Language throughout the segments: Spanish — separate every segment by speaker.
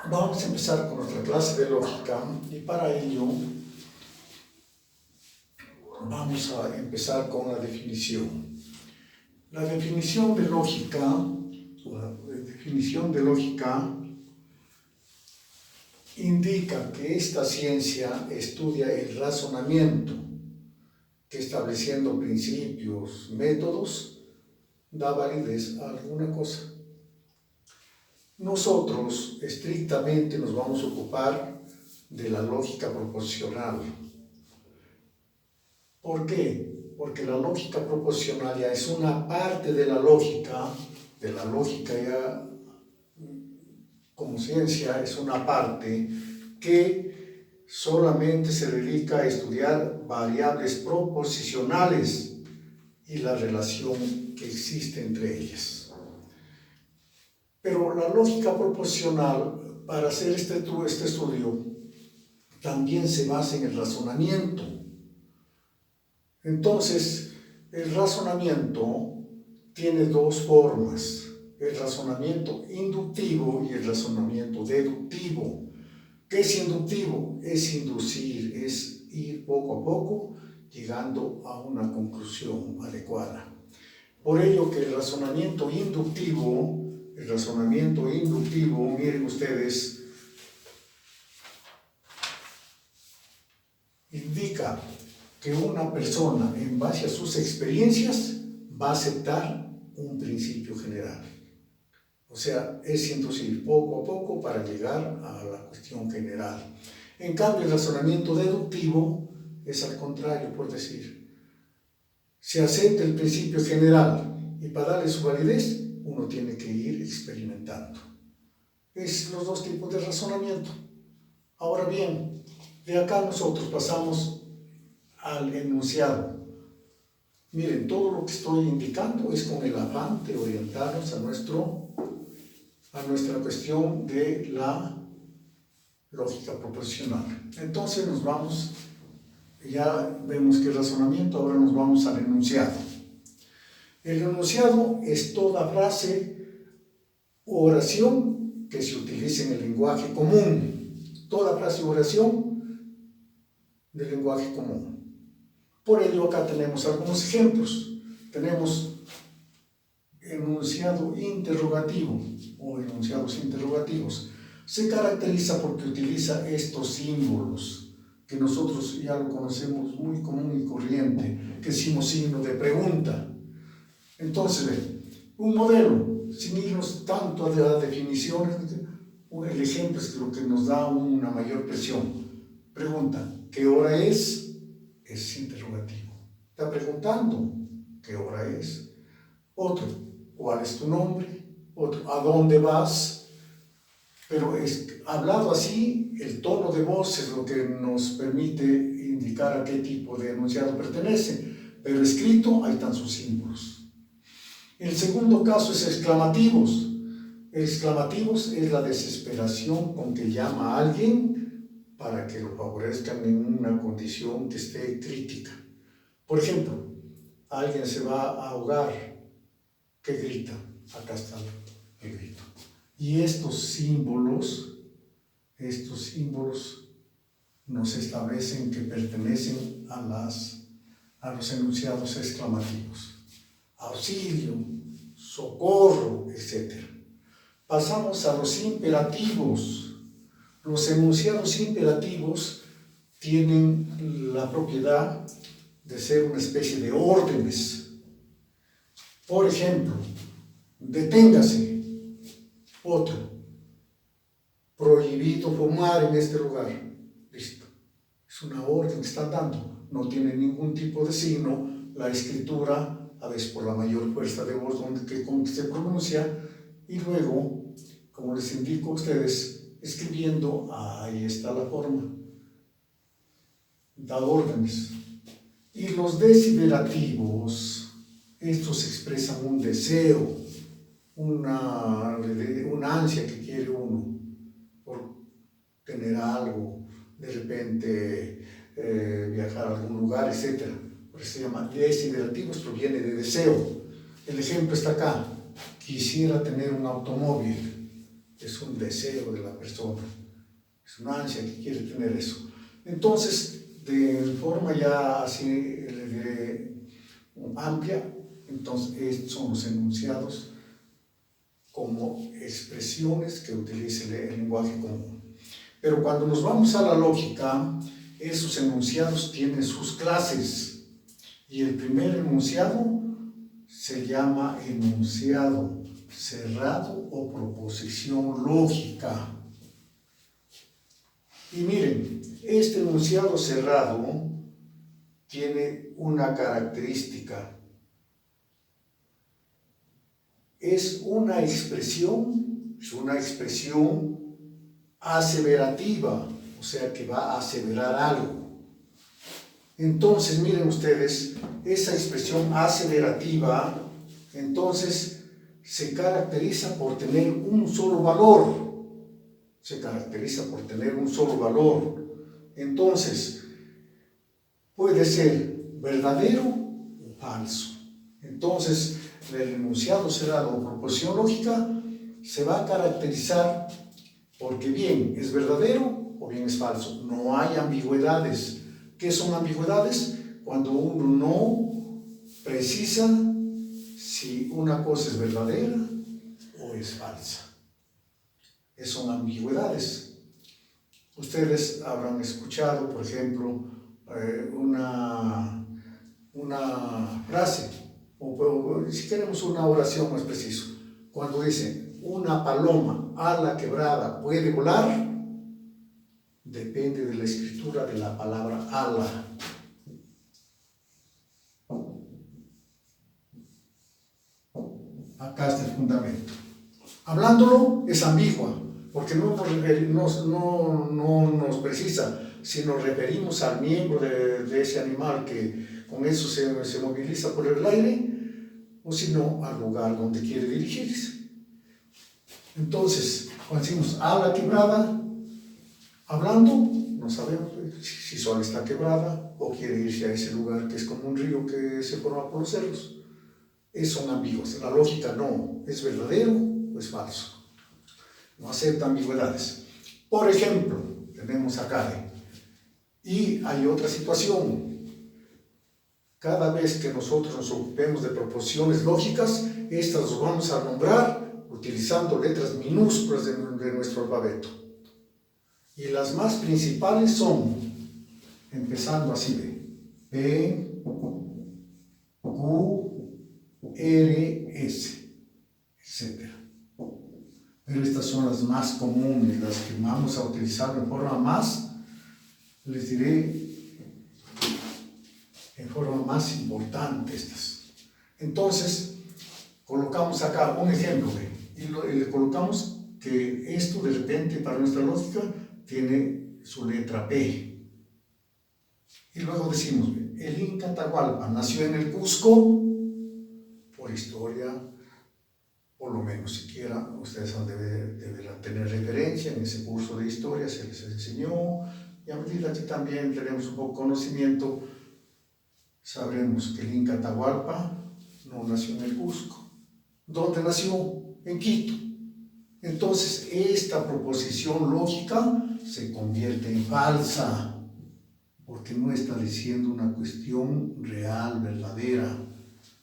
Speaker 1: Vamos a empezar con nuestra clase de lógica y para ello vamos a empezar con la definición. La definición de lógica, indica que esta ciencia estudia el razonamiento, que estableciendo principios, métodos, da validez a alguna cosa. Nosotros estrictamente nos vamos a ocupar de la lógica proposicional. ¿Por qué? Porque la lógica proposicional ya es una parte de la lógica ya como ciencia es una parte que solamente se dedica a estudiar variables proposicionales y la relación que existe entre ellas. Pero la lógica proposicional, para hacer este estudio, también se basa en el razonamiento. Entonces, el razonamiento tiene dos formas, el razonamiento inductivo y el razonamiento deductivo. ¿Qué es inductivo? Es inducir, es ir poco a poco llegando a una conclusión adecuada. Por ello que el razonamiento inductivo, miren ustedes, indica que una persona, en base a sus experiencias, va a aceptar un principio general. O sea, es inducir poco a poco para llegar a la cuestión general. En cambio, el razonamiento deductivo es al contrario, por decir, se acepta el principio general y para darle su validez, uno tiene que ir experimentando. Es los dos tipos de razonamiento. Ahora bien, de acá nosotros pasamos al enunciado. Miren, todo lo que estoy indicando es con el afán de orientarnos a nuestra cuestión de la lógica proposicional. Entonces nos vamos, ya vemos que el razonamiento, ahora nos vamos al enunciado. El enunciado es toda frase u oración que se utilice en el lenguaje común. Toda frase u oración del lenguaje común. Por ello acá tenemos algunos ejemplos. Tenemos enunciado interrogativo o enunciados interrogativos. Se caracteriza porque utiliza estos símbolos que nosotros ya lo conocemos muy común y corriente, que decimos signo de pregunta. Entonces, un modelo, sin irnos tanto a las definiciones, el ejemplo es lo que nos da una mayor presión. Pregunta, ¿qué hora es? Es interrogativo. Está preguntando, ¿qué hora es? Otro, ¿cuál es tu nombre? Otro, ¿a dónde vas? Pero hablado así, el tono de voz es lo que nos permite indicar a qué tipo de enunciado pertenece. Pero escrito, ahí están sus símbolos. El segundo caso es exclamativos. Exclamativos es la desesperación con que llama a alguien para que lo favorezcan en una condición que esté crítica. Por ejemplo, alguien se va a ahogar, ¿qué grita? Acá está el grito. Y estos símbolos nos establecen que pertenecen a los enunciados exclamativos. Auxilio, socorro, etc. Pasamos a los imperativos. Los enunciados imperativos tienen la propiedad de ser una especie de órdenes. Por ejemplo, deténgase. Otro, prohibido fumar en este lugar. Listo. Es una orden que están dando. No tiene ningún tipo de signo. La escritura, a veces por la mayor fuerza de voz con que se pronuncia, y luego, como les indico a ustedes, escribiendo, ahí está la forma. Da órdenes. Y los desiderativos, estos expresan un deseo, una ansia que quiere uno por tener algo, de repente viajar a algún lugar, etc. Por eso se llama desiderativos, proviene de deseo. El ejemplo está acá. Quisiera tener un automóvil. es un deseo de la persona, es una ansia que quiere tener eso. Entonces, de forma ya así, le diré, amplia, entonces estos son los enunciados como expresiones que utiliza el lenguaje común. Pero cuando nos vamos a la lógica, esos enunciados tienen sus clases. Y el primer enunciado se llama enunciado cerrado o proposición lógica. Y miren, este enunciado cerrado tiene una característica. Es una expresión aseverativa, o sea que va a aseverar algo. Entonces, miren ustedes, esa expresión aseverativa, entonces, se caracteriza por tener un solo valor. Entonces, puede ser verdadero o falso. Entonces, el enunciado cerrado o proposición lógica se va a caracterizar porque bien es verdadero o bien es falso. No hay ambigüedades. ¿Qué son ambigüedades? Cuando uno no precisa si una cosa es verdadera o es falsa. Son ambigüedades. Ustedes habrán escuchado, por ejemplo, una frase, o si queremos una oración más preciso, cuando dice, una paloma ala quebrada puede volar, depende de la escritura de la palabra ala. Acá está el fundamento. Hablándolo es ambigua, porque no nos precisa si nos referimos al miembro de ese animal que con eso se moviliza por el aire, o si no, al lugar donde quiere dirigirse. Entonces, cuando decimos ala quebrada, hablando, no sabemos si solo está quebrada o quiere irse a ese lugar que es como un río que se forma por los cerros. Son ambiguos. La lógica no, es verdadero o es falso. No acepta ambigüedades. Por ejemplo, tenemos acá, y hay otra situación. Cada vez que nosotros nos ocupemos de proposiciones lógicas, estas las vamos a nombrar utilizando letras minúsculas de nuestro alfabeto. Y las más principales son, empezando así, P, Q, R, S, etc. Pero estas son las más comunes, las que vamos a utilizar de forma más, les diré, en forma más importante estas. Entonces, colocamos acá un ejemplo, y le colocamos que esto de repente para nuestra lógica tiene su letra P. Y luego decimos, el Inca Atahualpa nació en el Cusco, por historia, por lo menos siquiera ustedes deberán tener referencia, en ese curso de historia se les enseñó, y a medida que también tenemos un poco de conocimiento, sabremos que el Inca Atahualpa no nació en el Cusco. ¿Dónde nació? En Quito. Entonces, esta proposición lógica se convierte en falsa, porque no está diciendo una cuestión real, verdadera.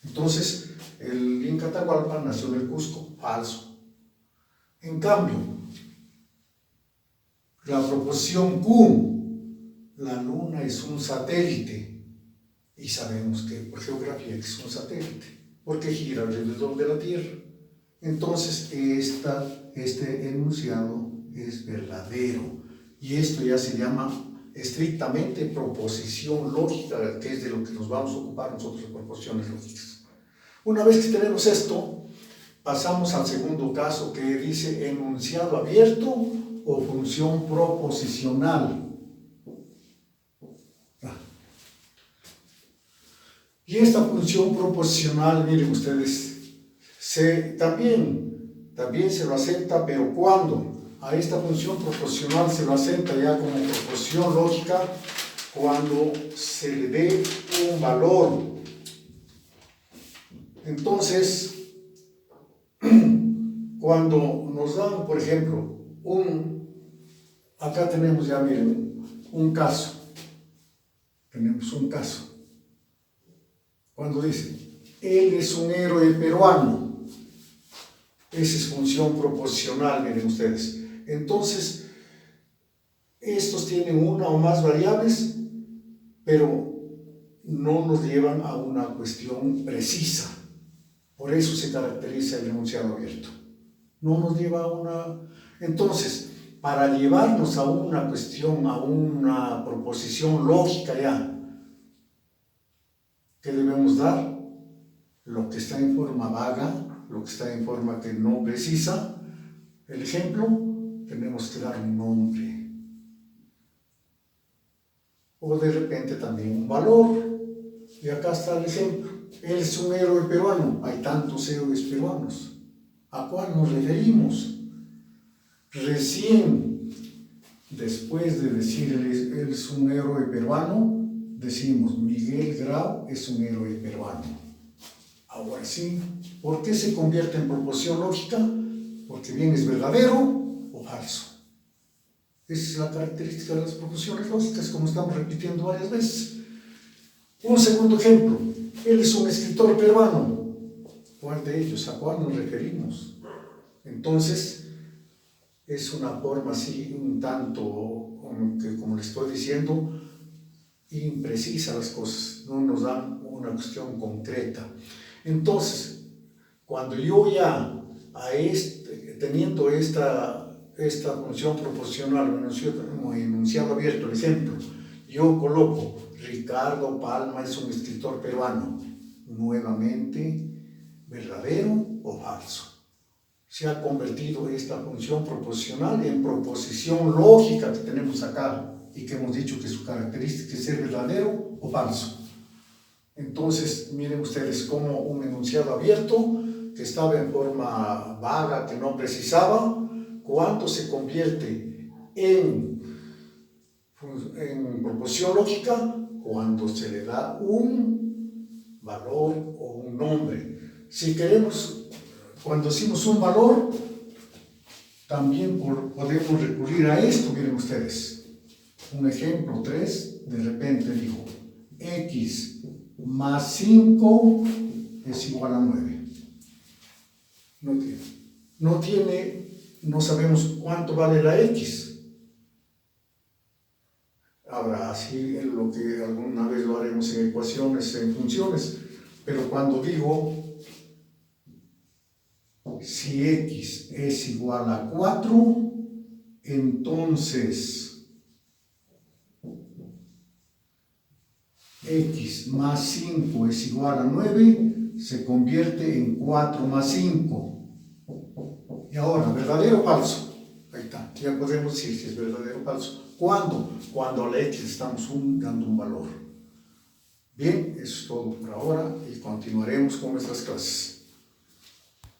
Speaker 1: Entonces, el Inca Atahualpa nació en el Cusco, falso. En cambio, la proposición Q, la Luna es un satélite, y sabemos que por geografía es un satélite, porque gira alrededor de la Tierra. Entonces, este enunciado es verdadero, y esto ya se llama estrictamente proposición lógica, que es de lo que nos vamos a ocupar nosotros en proposiciones lógicas. Una vez que tenemos esto, pasamos al segundo caso que dice enunciado abierto o función proposicional. Y esta función proposicional, miren ustedes, también se lo acepta, pero ¿cuándo? A esta función proposicional se lo acepta ya como proposición lógica cuando se le dé un valor. Entonces, cuando nos dan, por ejemplo, acá tenemos ya, miren, un caso. Tenemos un caso. Cuando dice, él es un héroe peruano. Esa es función proposicional, miren ustedes. Entonces, estos tienen una o más variables, pero no nos llevan a una cuestión precisa. Por eso se caracteriza el enunciado abierto. No nos lleva a una... Entonces, para llevarnos a una cuestión, a una proposición lógica ya, ¿qué debemos dar? Lo que está en forma vaga, lo que está en forma que no precisa. El ejemplo, tenemos que dar un nombre. O de repente también un valor. Y acá está el ejemplo. Él es un héroe peruano. Hay tantos héroes peruanos. ¿A cuál nos referimos? Recién, después de decir él es un héroe peruano, decimos Miguel Grau es un héroe peruano. Ahora sí, ¿por qué se convierte en proposición lógica? Porque bien es verdadero o falso. Esa es la característica de las proposiciones lógicas, como estamos repitiendo varias veces. Un segundo ejemplo, él es un escritor peruano. ¿Cuál de ellos? ¿A cuál nos referimos? Entonces, es una forma así, un tanto, como le estoy diciendo, imprecisa las cosas, no nos dan una cuestión concreta. Entonces, cuando yo ya, teniendo esta función proposicional o enunciado abierto, el ejemplo, yo coloco Ricardo Palma es un escritor peruano, nuevamente, ¿verdadero o falso? Se ha convertido esta función proposicional en proposición lógica que tenemos acá y que hemos dicho que su característica es ser verdadero o falso. Entonces, miren ustedes cómo un enunciado abierto que estaba en forma vaga, que no precisaba, cuando se convierte en proposición lógica, cuando se le da un valor o un nombre. Si queremos, cuando decimos un valor, también podemos recurrir a esto, miren ustedes. Un ejemplo 3, de repente dijo, x más 5 es igual a 9. No sabemos cuánto vale la x. Ahora, así es lo que alguna vez lo haremos en ecuaciones, en funciones, pero cuando digo si x es igual a 4, entonces x más 5 es igual a 9, se convierte en 4 más 5. Y ahora, ¿verdadero o falso? Ahí está, ya podemos decir si es verdadero o falso. ¿Cuándo? Cuando a la x estamos dando un valor. Bien, eso es todo por ahora y continuaremos con nuestras clases.